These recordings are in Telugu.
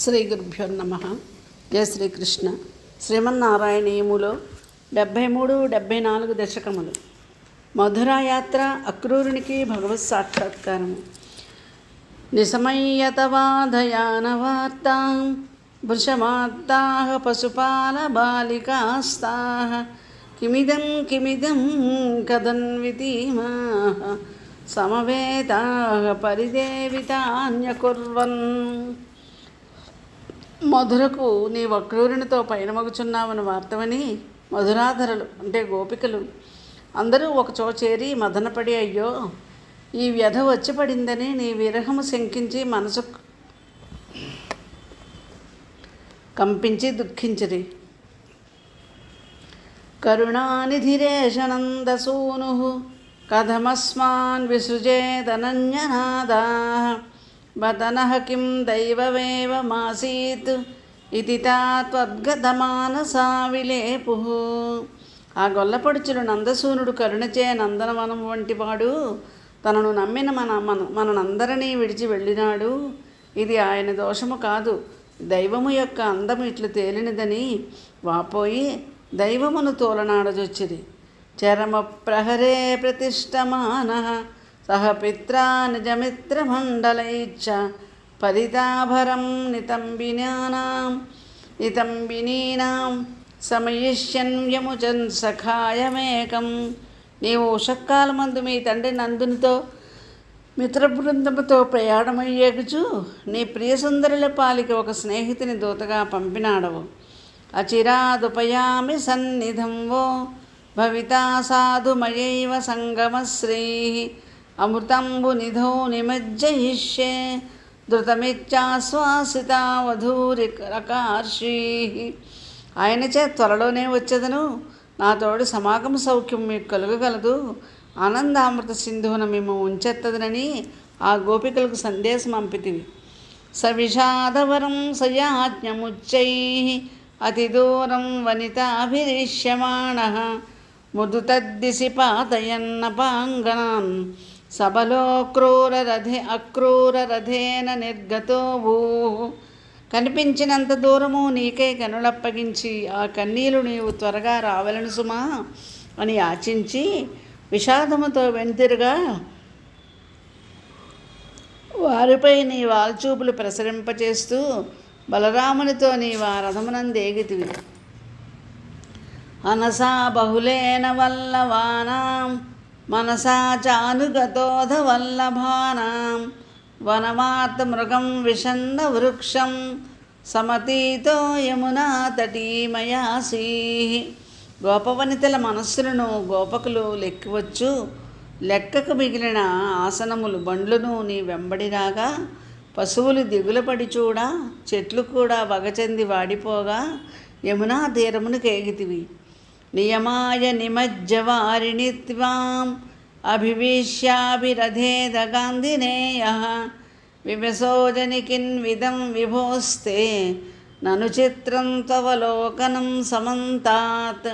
శ్రీ గురుభ్యో నమః. జయ శ్రీకృష్ణ. శ్రీమన్నారాయణీయములో 73-74 దశకములు. మధురాయాత్ర, అక్రూరునికి భగవత్ సాక్షాత్కారము. నిశమయ్యతవాధయానవార్తాం వృషమార్తాః పశుపాల బాలికాస్తాః కిమిదం కథన్వితీమాః సమవేతాః పరిదేవితాన్యకుర్వన్. మధురకు నీ అక్రూరునితో పయనమగుచున్నావని వార్తవని మధురాధరులు అంటే గోపికలు అందరూ ఒకచో చేరి మదనపడి, అయ్యో ఈ వ్యధ వచ్చి పడిందని నీ విరహము శంకించి మనసు కంపించి దుఃఖించిరి. కరుణానిధిరేషనందసూను కథమస్మాన్ విసృజేదనన్యనాదాః వదనః కిం దైవమేవమాసీత్ ఇతి తాత్వద్గతమానసా విలేపుః. ఆ గొల్లపడుచులు నందసూనుడు కరుణచే నందనవనం వంటివాడు తనను నమ్మిన మనందరినీ విడిచి వెళ్ళినాడు. ఇది ఆయన దోషము కాదు, దైవము యొక్క అందము ఇట్లు తేలినదని వాపోయి దైవమును తోలనాడజొచ్చిరి. చరమ ప్రహరే ప్రతిష్టమానః సహ పిత్రా నిజమిత్రమండలైచ్చ పరితాభరం నితంబినీనాం సమయిష్యన్ యముచన్ సఖాయమేకం. నీవు ఉషక్కాలమందు మీ తండ్రి నందునితో మిత్రబృందముతో ప్రయాణమయ్యేగుచు నీ ప్రియసుందరుల పాలికి ఒక స్నేహితుని దూతగా పంపినాడవు. అచిరాదుపయామి సన్నిధం వో భవితా సాధుమయైవ సంగమశ్రీ అమృతంబు నిధౌ నిమజ్జయిష్యే ధృతమిచ్చాశ్వాసితా వధూరికరకార్షీ. ఆయనచే త్వరలోనే వచ్చేదను, నా తోడు సమాగమ సౌఖ్యం మీకు కలుగగలదు, ఆనందామృత సింధువున మేము ఉంచెత్తదనని ఆ గోపికలకు సందేశం పంపితివి. సవిషాదవరం సయాజ్ఞముచ్చై అతి దూరం వనితాభిరిష్యమాణః ముదుతద్దిశి పాతయన్నపాంగణాన్ సబలో అక్రూరరథేన నిర్గతో భూః. కనిపించినంత దూరము నీకే కనులప్పగించి ఆ కన్నీలు నీవు త్వరగా రావలను సుమా అని యాచించి విషాదముతో వెనుతిరుగా వారిపై నీ వాల్చూపులు ప్రసరింపచేస్తూ బలరామునితో నీవు ఆ రథమునందేగితివి. అనసా బహుళేన వల్లవానాం మనసా చానుగతోధ వల్లభానాం వనమాత్ మృగం విషన్న వృక్షం సమతీతో యమునా తటీమయాసీ. గోపవనితల మనస్సులను గోపకులు లెక్కివచ్చు, లెక్కకు మిగిలిన ఆసనములు బండ్లను నీ వెంబడి రాగా పశువులు దిగులపడి చూడ చెట్లు కూడా వగచెంది వాడిపోగా యమునా తీరమును కేగితివి. నియమాయ నిమజ్జవారిణి త్వాం అభివేశ్యాభిరథేద గాంధినేయః వివసోజనికిన్విదం విభోస్తే నను చిత్రం తవలోకనం సమంతాత్.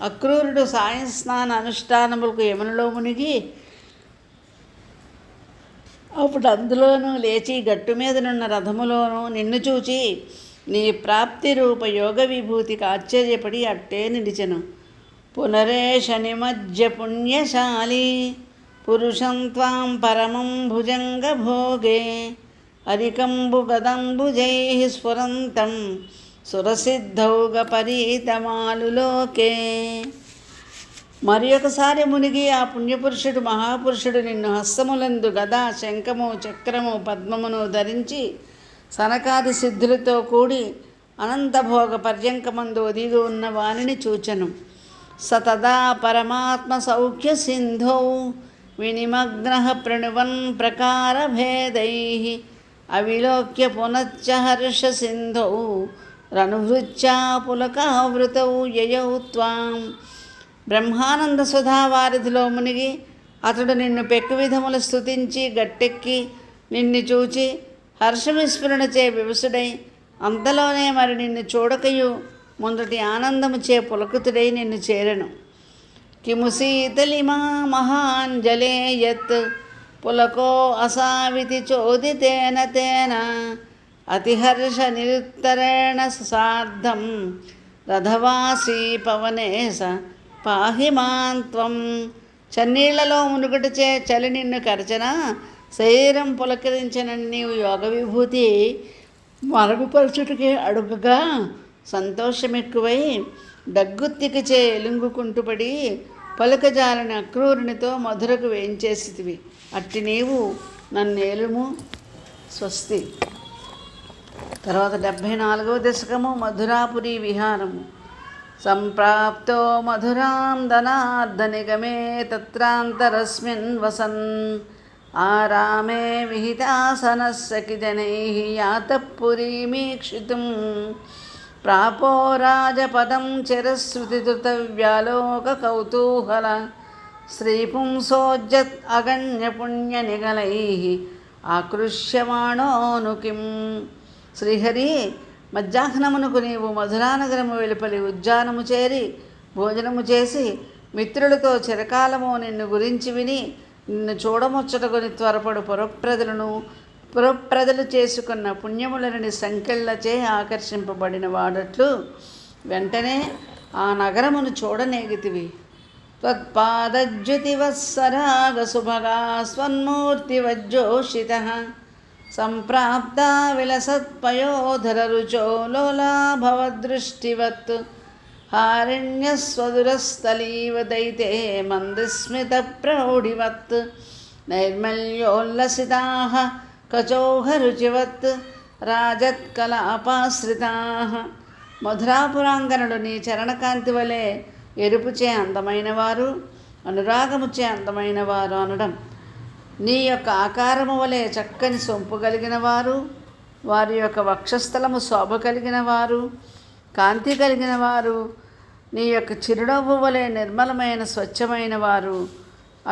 అక్రూరుడు సాయంస్నాన అనుష్ఠానములకు యమునలో మునిగి అప్పుడు అందులోనూ లేచి గట్టు మీదనున్న రథములోనూ నిన్ను చూచి నీ ప్రాప్తి రూప యోగ విభూతికి ఆశ్చర్యపడి అట్టే నిలిచెను. పునరేష నిమజ్జ పుణ్యశాలి పురుషం త్వాం పరమం భుజంగ భోగే అరికంబు గదంబుజై స్ఫురంతం సురసిద్ధౌగ పరీతమాలులోకే. మరి ఒకసారి మునిగి ఆ పుణ్యపురుషుడు మహాపురుషుడు నిన్ను హస్తములందు గదా శంఖము చక్రము పద్మమును ధరించి సనకాది సిద్ధులతో కూడి అనంతభోగ పర్యంకమందు ఒదిగి ఉన్న వానిని చూచెను. సతదా పరమాత్మ సౌఖ్య సింధౌ వినిమగ్నః ప్రణువన్ ప్రకారభేదైః అవిలోక్య పునశ్చ హర్ష సింధౌ రనుహృత్యా పులకావృతౌ యయౌ త్వాం. బ్రహ్మానంద సుధావారిధిలో మునిగి అతడు నిన్ను పెక్కు విధములు స్తుతించి గట్టెక్కి నిన్ను చూచి హర్షవిస్ఫురణచే వివసుడై అంతలోనే మరి నిన్ను చూడకయు ముందటి ఆనందముచే పులకుతుడై నిన్ను చేరెను. కిము శీతలిమా మహాంజలే యత్ పులకో అసావితి చోదితేన తేన అతిహర్ష నిరుత్తరేణ సార్ధం రథవాసీ పవనేశ పాహి మాంత్వం. చన్నీళ్లలో మునుగుటచే చలి నిన్ను కరచన, శరీరం పులకరించిన నీవు యోగ విభూతి మరుగుపరచుటకే అడుగగా సంతోషమెక్కువై దగ్గుత్తికిచే ఎలుంగుకుంటుపడి పలుకజాలని అక్రూరునితో మధురకు వేయించేసితివి. అట్టి నీవు నన్నేలుము స్వస్తి. తర్వాత 74వ దశకము మధురాపురి విహారము. సంప్రాప్తో మధురాం ధనార్ధనిగమే తత్రాంతరస్మిన్ వసన్ ఆరామే విహితాసనస్సకి జనైః యాతః పురీమీక్షితుం ప్రాపో రాజపదం చిరశ్రుతిధృతవ్యాలోక కౌతూహల శ్రీపుంసోజ్జత్ అగణ్యపుణ్యనిగలైః ఆకృష్యమాణోను కిం. శ్రీహరి, మధ్యాహ్నమునకు నీవు మధురానగరము వెలుపలి ఉద్యానము చేరి భోజనము చేసి మిత్రులతో చిరకాలము నిన్ను గురించి విని నిన్ను చూడముచ్చటకొని త్వరపడు పురప్రజలు చేసుకున్న పుణ్యములని సంకెళ్లచే ఆకర్షింపబడిన వాడట్లు వెంటనే ఆ నగరమును చూడనేగితివి. త్వత్పాదజ్యుతివత్సరాగసుభగా స్వన్మూర్తివజ్జోషితః సంప్రాప్తా విలసత్పయోధరరుచో లోలాభవదృష్టివత్ హారిణ్యస్వదురస్థలీవ దైతే మందస్మితప్రౌఢివత్ నైర్మల్యోల్లసితాః కచోహరుచివత్ రాజత్కలాపాశ్రితాః. మధురాపురాంగనుడు నీ చరణకాంతి వలె ఎరుపుచే అందమైనవారు, అనురాగముచే అందమైనవారు అనడం. నీ యొక్క ఆకారము వలె చక్కని సొంపు కలిగిన వారు, వారి యొక్క వక్షస్థలము శోభ కలిగిన వారు, కాంతి కలిగిన వారు, నీ యొక్క చిరునవ్వు వలె నిర్మలమైన స్వచ్ఛమైన వారు,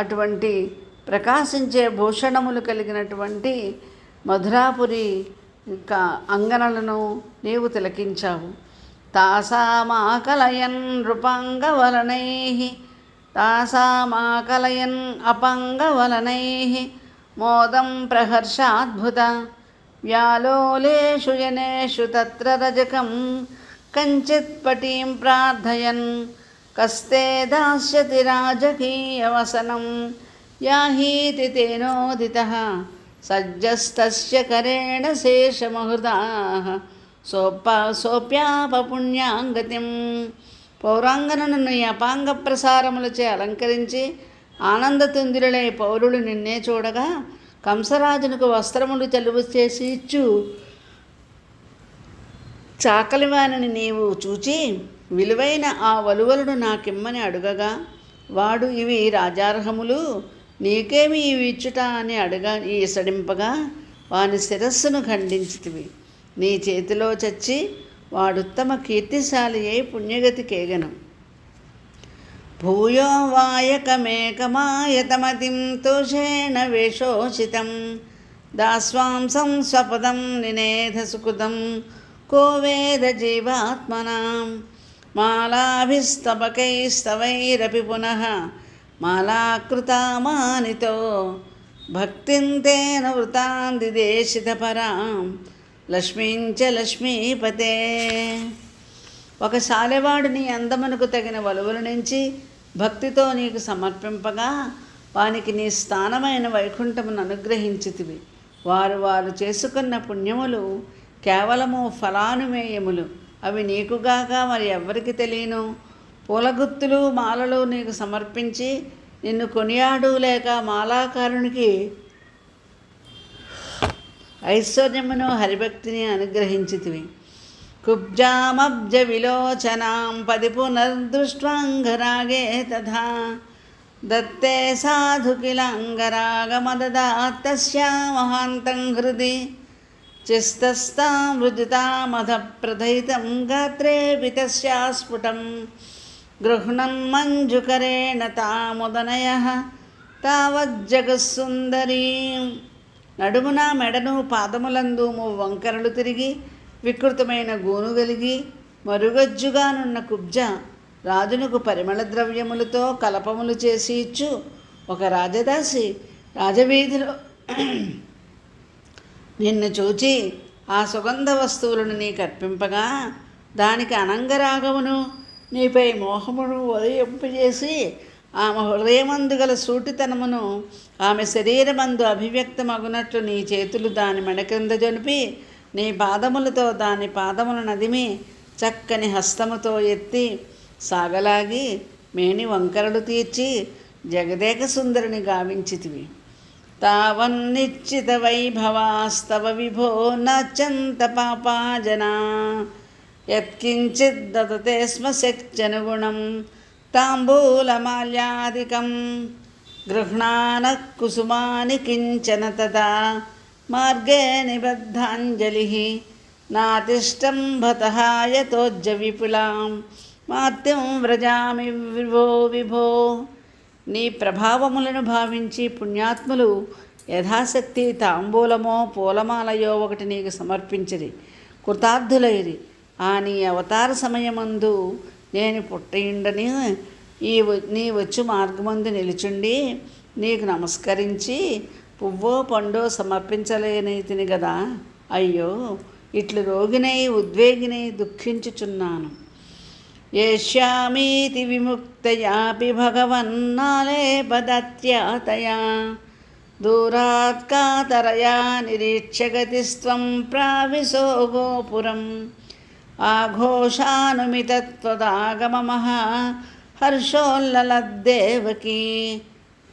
అటువంటి ప్రకాశించే భూషణములు కలిగినటువంటి మధురాపురి అంగనలను నీవు తిలకించావు. తాసామాకలయన్ నృపాంగవలనైః తాసామాకలయన్ అపాంగవలనైః మోదం ప్రహర్షాద్భుత వ్యాలోలేషు జనేషు తత్ర రజకం కంచిత్ పటీం ప్రార్థయన్ కస్తే దాస్యతి రాజకీయవసనం యాహీతి తేనోదితః సజ్జస్తస్య కరేణ శేషమహృదాః సోప్యాపపుణ్యాంగతిం. పౌరాంగనను ఈ అపాంగ ప్రసారములచే అలంకరించి ఆనందతుందిరులై పౌరులు నిన్నే చూడగా కంసరాజునకు వస్త్రములు చలువ చేసి ఇచ్చు చాకలివాణిని నీవు చూచి విలువైన ఆ వలువలను నాకిమ్మని అడుగగా వాడు ఇవి రాజార్హములు, నీకేమి ఇవి ఇచ్చుట అని ఈసడింపగా వాని శిరస్సును ఖండించితివి. నీ చేతిలో చచ్చి వాడుత్తమ కీర్తిశాలి అయి పుణ్యగతి కేగను. భూయో వాయకమేకమాయతమతిం తోషేణ వేషోచితం దాస్వాంసం స్వపదం నినేధ సుకృతం కో వేద జీవాత్మనాం మాలాభిస్తబకైస్తవైరపి పునః మాలాకృతామానితో భక్తిం తేన వృతాం దిదేశితపరాం లక్ష్మీంచ లక్ష్మీపతే. ఒక శాలెవాడు నీ అందమునకు తగిన వలువల నుంచి భక్తితో నీకు సమర్పింపగా వానికి నీ స్థానమైన వైకుంఠమును అనుగ్రహించితివి. వారు చేసుకున్న పుణ్యములు కేవలము ఫలానుమేయములు, అవి నీకుగాక మరి ఎవ్వరికి తెలియను. పూలగుత్తులు మాలలు నీకు సమర్పించి నిన్ను కొనియాడు లేక మాలాకారునికి ఐశ్వర్యమును హరిభక్తిని అనుగ్రహించితివి. కుబ్జామబ్జ విలోచనాం పది పునర్దృష్ట్వాంగరాగే తథా దత్తే సాధు కిలాంగరాగమదదాత్తస్యా మహాంతం హృది చిస్తస్తామృజితామధ ప్రదయితం గాత్రేపి తస్యా స్ఫుటం గృహ్ణన్ మంజుకరేణ తాముదనయః తావజ్జగస్సుందరీం. నడుమున మెడను పాదములందు వంకరలు తిరిగి వికృతమైన గోను కలిగి మరుగజ్జుగానున్న కుబ్జ రాజునకు పరిమళ ద్రవ్యములతో కలపములు చేసి ఇచ్చు ఒక రాజదాసి రాజవీధిలో నిన్ను చూచి ఆ సుగంధ వస్తువులను నీకు అర్పింపగా దానికి అనంగరాగమును నీపై మోహమును ఉదయింపజేసి ఆమె హృదయమందు గల సూటితనమును ఆమె శరీరమందు అభివ్యక్తమగునట్లు నీ చేతులు దాని మెడ క్రింద జొనిపి నీ పాదములతో దాని పాదములను నదిమి చక్కని హస్తముతో ఎత్తి సాగలాగి మేని వంకరలు తీర్చి జగదేక సుందరిని గావించితివి. తావన్నిశ్చిత వైభవాస్తవ విభో నచ్చంత పాపాజనా యత్కించిద్ దదతే స్మ శక్త్యనుగుణం తాంబూలమాల్యాదికం గృహ్ణాన కుసుమాని కించన తదా మార్గే నిబద్ధాంజలి నాతిష్టం భతః యతోజ్జ విపులాం మార్త్యం వ్రజామి విభో విభో. నీ ప్రభావములను భావించి పుణ్యాత్ములు యథాశక్తి తాంబూలమో పూలమాలయో ఒకటి నీకు సమర్పించిరి, కృతార్థులైరి. ఆ నీ అవతార సమయమందు నేను పుట్టయిండని నీ వచ్చు మార్గమందు నిలుచుండి నీకు నమస్కరించి పువ్వో పండో సమర్పించలేనితిని గదా. అయ్యో, ఇట్లు రోగినై ఉద్వేగినై దుఃఖించుచున్నాను. యశ్యామీతి విముక్తయాపి భగవన్నాలేపదత్యాతయా దూరాత్ కాతరయా నిరీక్ష్య గతిస్త్వం ప్రావిశో గోపురం ఆఘోషానుమితత్వదాగమమః హర్షోల్లలద్దేవకీ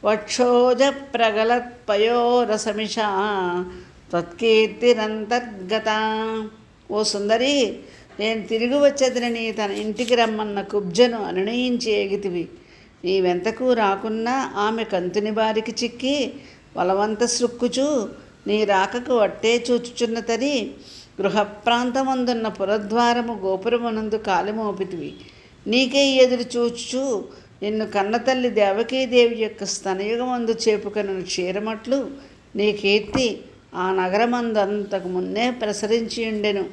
వక్షోజ ప్రగలత్పయోరసమిషా త్వత్కీర్తిరంతర్గత. ఓ సుందరి, నేను తిరిగి వచ్చేదని తన ఇంటికి రమ్మన్న కుబ్జను అనునయించి ఎగితివి. నీ వెంతకు రాకున్నా ఆమె కంతుని బారికి చిక్కి బలవంత సృక్కుచు నీ రాకకు అట్టే చూచుచున్న తరి గృహప్రాంతమందున్న పురద్వారము గోపురమునందు కాలిమోపితివి. నీకే ఎదురు చూచుచు నిన్ను కన్నతల్లి దేవకీదేవి యొక్క స్తనయుగమందు చేపుకొనిన క్షీరమట్లు నీ కీర్తి ఆ నగరమందు అంతకు మున్నే ప్రసరించి ఉండెను.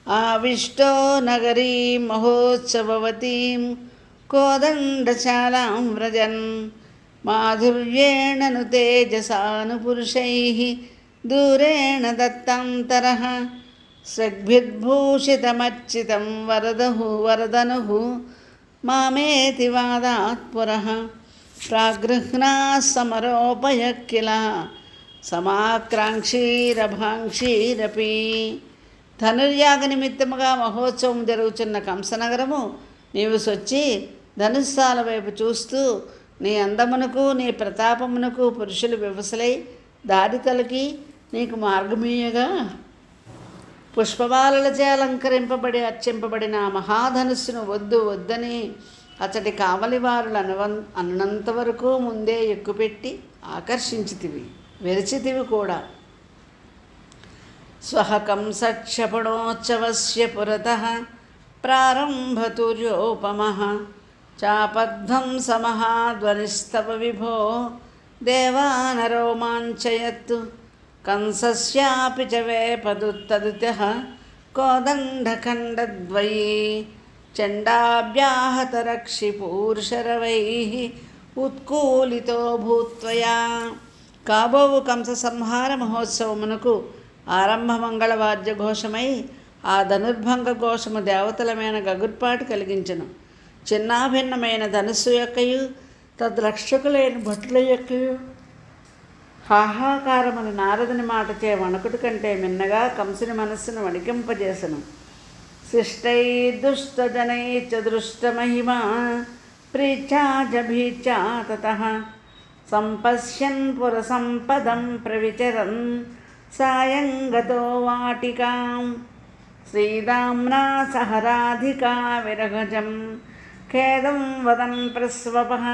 ఆవిష్టో నగరీ మహోత్సవవతీం కోదండశాలాం వ్రజన్ మాధుర్యేణ తేజసాను పురుషైః దూరేణ దత్తాంతరః సగ్భిర్భూషితమర్చితం వరదనుః మామేతి వాదాత్ పురః ప్రాగృహ్ణా సమరోపయ కిల సమాక్రాంక్షీరభాంక్షీరపి. ధనుర్యాగ నిమిత్తముగా మహోత్సవం జరుగుతున్న కంసనగరము నీవు సొచ్చి ధనుస్సాల వైపు చూస్తూ నీ అందమునకు నీ ప్రతాపమునకు పురుషులు వివసలై దారి తొలగి నీకు మార్గమీయగా పుష్పమాలలచే అలంకరింపబడి అర్చింపబడిన మహాధనుస్సును వద్దు వద్దని అతడి కావలివారులు అన్నంతవరకు ముందే ఎక్కుపెట్టి ఆకర్షించితివి, వెరచితివి కూడా. స్వహకంసక్షపణోత్సవస్య పురతః ప్రారంభతుర్యోపమః చాపధ్వంసమహాధ్వనిస్తవ విభో దేవానరోమాంచయత్ కంసస్యాపి చ వేపదుత్తదుత్యః కోదండఖండద్వయీ చండాభ్యాహతరక్షిపూర్షరవైః ఉత్కూలితో భూత్వయా. కాబోవు కంస సంహార మహోత్సవమునకు ఆరంభ మంగళవాద్య ఘోషమై ఆ ధనుర్భంగ ఘోషము దేవతలమైన గగుర్పాటు కలిగించను. చిన్నాభిన్నమైన ధనుస్సు యొక్కయు తద్రక్షకులైన భటుల యొక్కయు హాహాకారమును నారదుని మాటచే వణకుడు కంటే మిన్నగా కంసుని మనస్సును వణికింపజేసను. శిష్టై దుష్టజనై చ దృష్టమహిమా ప్రీచా జభీచా తతః సంపశ్యన్ పురసంపదం ప్రవిచరన్ సాయంగతో వాటికాం శ్రీదామ్నా సహ రాధికా విరహజం ఖేదం వదన్ ప్రస్వపః